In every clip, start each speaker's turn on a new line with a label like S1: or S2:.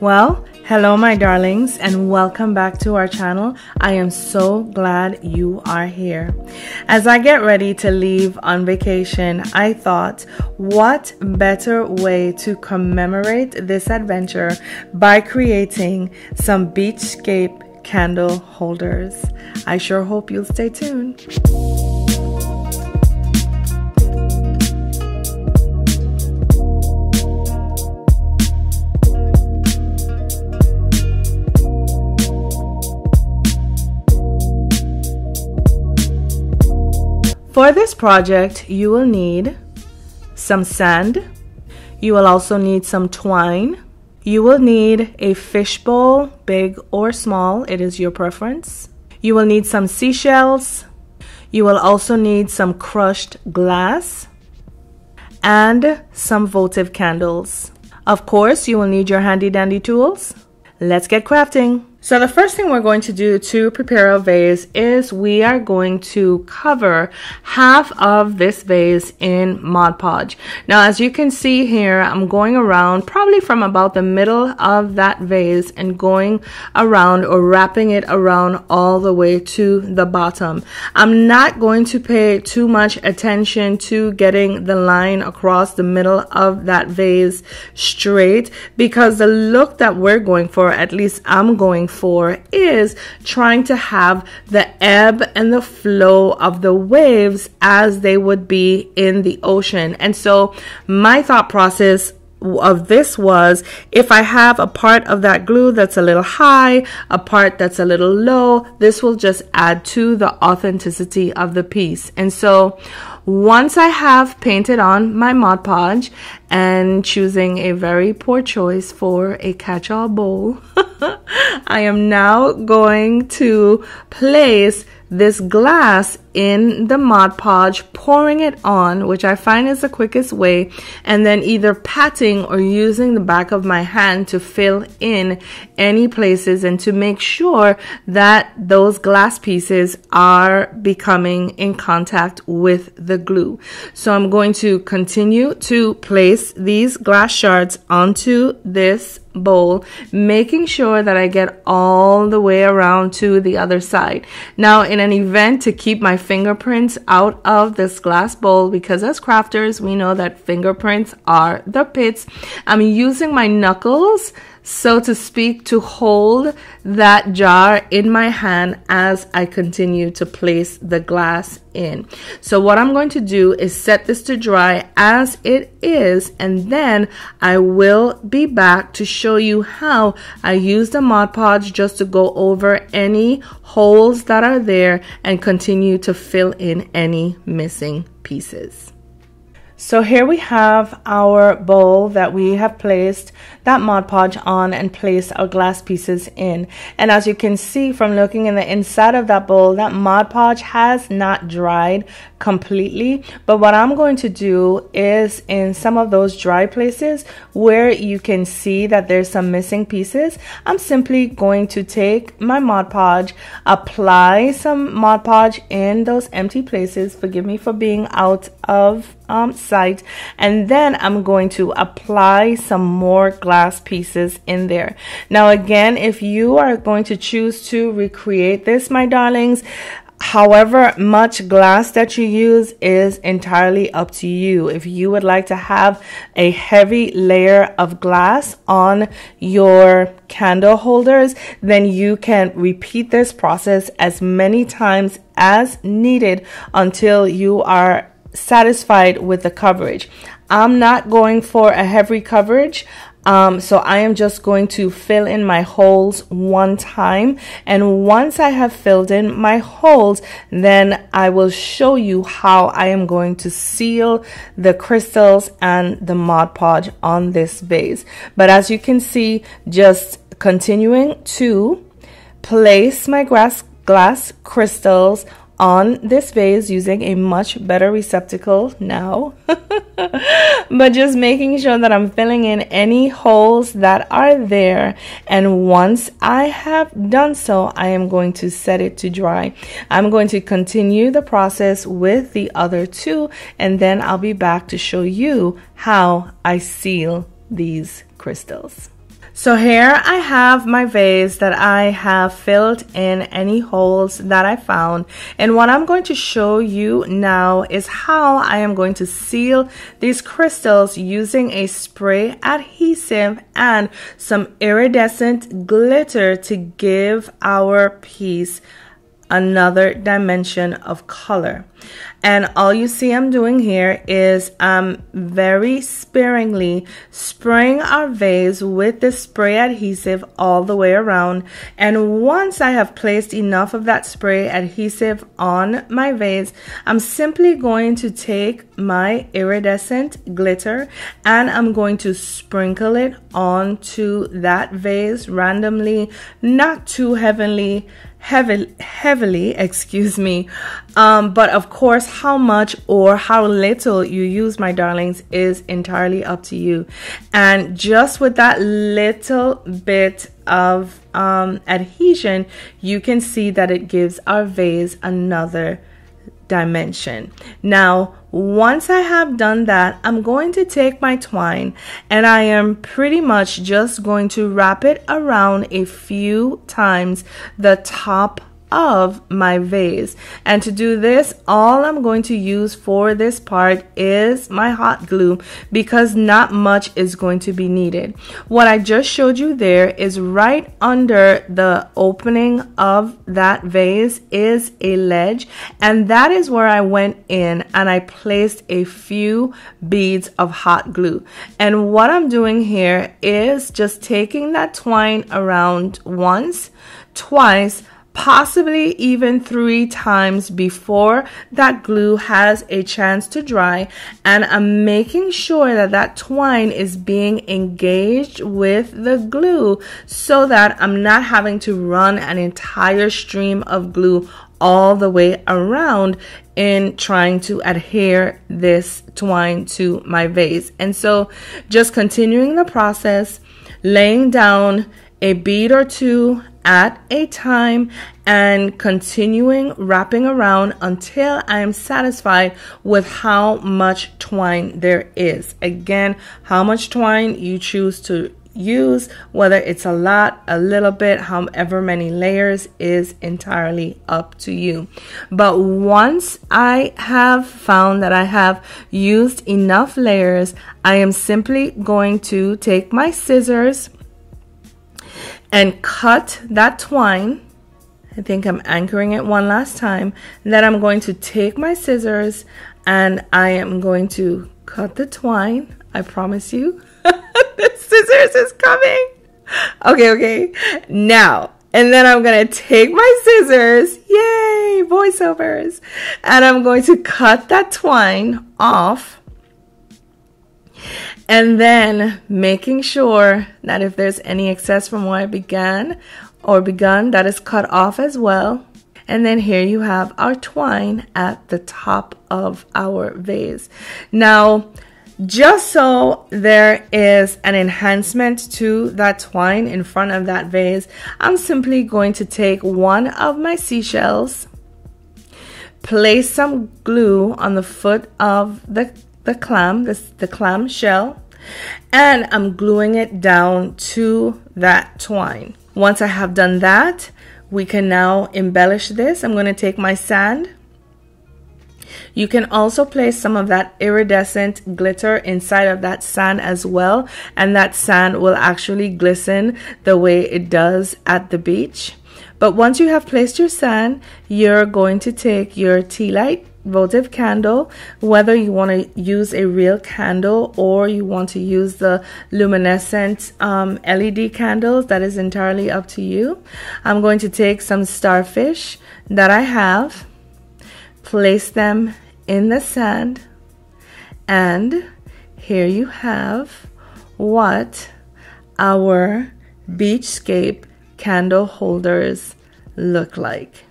S1: Well, hello my darlings and welcome back to our channel. I am so glad you are here. As I get ready to leave on vacation, I thought, what better way to commemorate this adventure by creating some beachscape candle holders. I sure hope you'll stay tuned. For this project, you will need some sand. You will also need some twine. You will need a fishbowl, big or small, it is your preference. You will need some seashells. You will also need some crushed glass and some votive candles. Of course, you will need your handy dandy tools. Let's get crafting. So the first thing we're going to do to prepare a vase is we are going to cover half of this vase in Mod Podge. Now, as you can see here, I'm going around probably from about the middle of that vase and going around or wrapping it around all the way to the bottom. I'm not going to pay too much attention to getting the line across the middle of that vase straight, because the look that we're going for, at least I'm going for, is trying to have the ebb and the flow of the waves as they would be in the ocean. And so my thought process of this was, if I have a part of that glue that's a little high, a part that's a little low, this will just add to the authenticity of the piece. And so once I have painted on my Mod Podge and choosing a very poor choice for a catch-all bowl, I am now going to place this glass in the Mod Podge, pouring it on, which I find is the quickest way, and then either patting or using the back of my hand to fill in any places and to make sure that those glass pieces are becoming in contact with the glue. So I'm going to continue to place these glass shards onto this bowl, making sure that I get all the way around to the other side. Now, in an event to keep my fingerprints out of this glass bowl, because as crafters we know that fingerprints are the pits, I'm using my knuckles, so to speak, to hold that jar in my hand as I continue to place the glass in. So what I'm going to do is set this to dry as it is, and then I will be back to show you how I use the Mod Podge just to go over any holes that are there and continue to fill in any missing pieces. So here we have our bowl that we have placed that Mod Podge on and placed our glass pieces in. And as you can see from looking in the inside of that bowl, that Mod Podge has not dried completely. But what I'm going to do is, in some of those dry places where you can see that there's some missing pieces, I'm simply going to take my Mod Podge, apply some Mod Podge in those empty places. Forgive me for being out of sight, and then I'm going to apply some more glass pieces in there. Now again, if you are going to choose to recreate this, my darlings, however much glass that you use is entirely up to you. If you would like to have a heavy layer of glass on your candle holders, then you can repeat this process as many times as needed until you are satisfied with the coverage. I'm not going for a heavy coverage. So I am just going to fill in my holes one time, and once I have filled in my holes, then I will show you how I am going to seal the crystals and the Mod Podge on this vase. But as you can see, just continuing to place my glass crystals on this vase using a much better receptacle now, but just making sure that I'm filling in any holes that are there. And once I have done so, I am going to set it to dry. I'm going to continue the process with the other two, and then I'll be back to show you how I seal these crystals. So here I have my vase that I have filled in any holes that I found. And what I'm going to show you now is how I am going to seal these crystals using a spray adhesive and some iridescent glitter to give our piece another dimension of color. And all you see I'm doing here is very sparingly spraying our vase with the spray adhesive all the way around. And once I have placed enough of that spray adhesive on my vase, I'm simply going to take my iridescent glitter and I'm going to sprinkle it onto that vase randomly, not too heavily, excuse me, but of course how much or how little you use, my darlings, is entirely up to you. And just with that little bit of adhesion, you can see that it gives our vase another dimension. Now once I have done that, I'm going to take my twine and I am pretty much just going to wrap it around a few times the top of my vase. And to do this, all I'm going to use for this part is my hot glue, because not much is going to be needed. What I just showed you there is right under the opening of that vase is a ledge, and that is where I went in and I placed a few beads of hot glue. And what I'm doing here is just taking that twine around once, twice, possibly even 3 times before that glue has a chance to dry, and I'm making sure that that twine is being engaged with the glue so that I'm not having to run an entire stream of glue all the way around in trying to adhere this twine to my vase. And so just continuing the process, laying down a bead or two at a time and continuing wrapping around until I am satisfied with how much twine there is. Again, how much twine you choose to use, whether it's a lot, a little bit, however many layers, is entirely up to you. But once I have found that I have used enough layers, I am simply going to take my scissors and cut that twine. I think I'm anchoring it one last time. Then I'm going to take my scissors and I am going to cut the twine. I promise you. The scissors is coming. Okay. Now, and then I'm going to take my scissors. Yay, voiceovers. And I'm going to cut that twine off. And then making sure that if there's any excess from where I begun, that is cut off as well. And then here you have our twine at the top of our vase. Now, just so there is an enhancement to that twine in front of that vase, I'm simply going to take one of my seashells, place some glue on the foot of the clam shell, and I'm gluing it down to that twine. Once I have done that, we can now embellish this. I'm going to take my sand. You can also place some of that iridescent glitter inside of that sand as well, and that sand will actually glisten the way it does at the beach. But once you have placed your sand, you're going to take your tea light votive candle, whether you want to use a real candle or you want to use the luminescent LED candles. That is entirely up to you. I'm going to take some starfish that I have, place them in the sand, and here you have what our beachscape candle holders look like.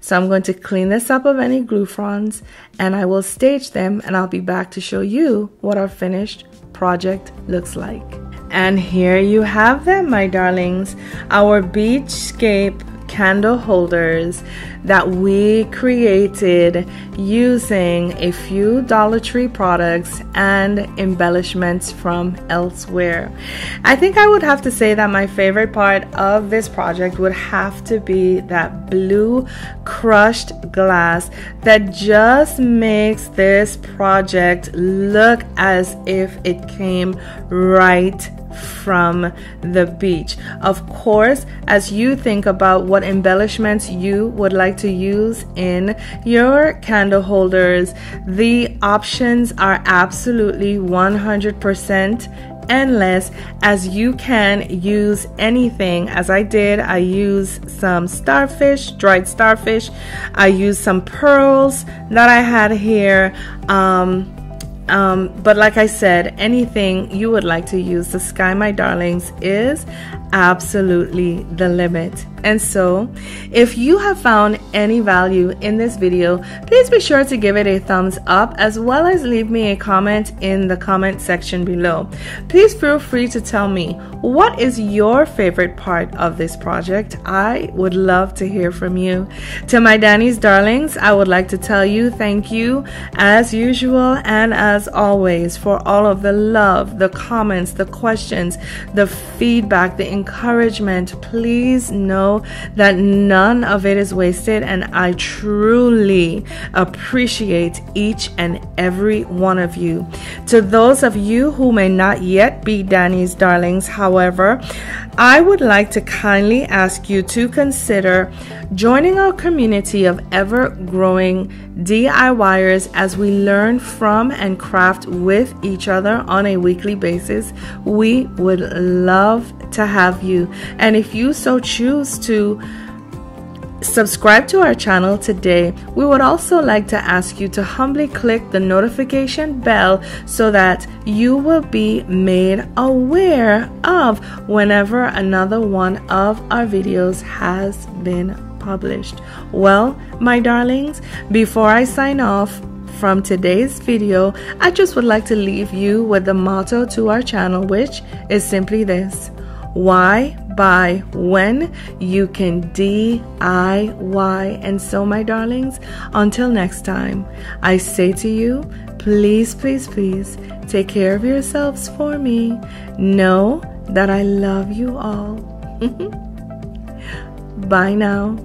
S1: So I'm going to clean this up of any glue fronds and I will stage them, and I'll be back to show you what our finished project looks like. And here you have them, my darlings, our beachscape candle holders. that we created using a few Dollar Tree products and embellishments from elsewhere. I think I would have to say that my favorite part of this project would have to be that blue crushed glass that just makes this project look as if it came right from the beach. Of course, as you think about what embellishments you would like to use in your candle holders, the options are absolutely 100% endless, as you can use anything. As I did, I used some starfish, dried starfish. I used some pearls that I had here. But like I said, anything you would like to use, the sky, my darlings, is absolutely the limit. And so, if you have found any value in this video, please be sure to give it a thumbs up, as well as leave me a comment in the comment section below. Please feel free to tell me, what is your favorite part of this project? I would love to hear from you. To my Danny's darlings, I would like to tell you thank you as usual and as always for all of the love, the comments, the questions, the feedback, the encouragement. Please know that none of it is wasted, and I truly appreciate each and every one of you. To those of you who may not yet be Danny's darlings, however, I would like to kindly ask you to consider joining our community of ever-growing DIYers as we learn from and craft with each other on a weekly basis. We would love to have you, and if you so choose to subscribe to our channel today, we would also like to ask you to humbly click the notification bell so that you will be made aware of whenever another one of our videos has been published. Well, my darlings, before I sign off from today's video, I just would like to leave you with the motto to our channel, which is simply this: why buy when you can DIY? And so, my darlings, until next time, I say to you, please, please, please take care of yourselves for me. Know that I love you all. Bye now.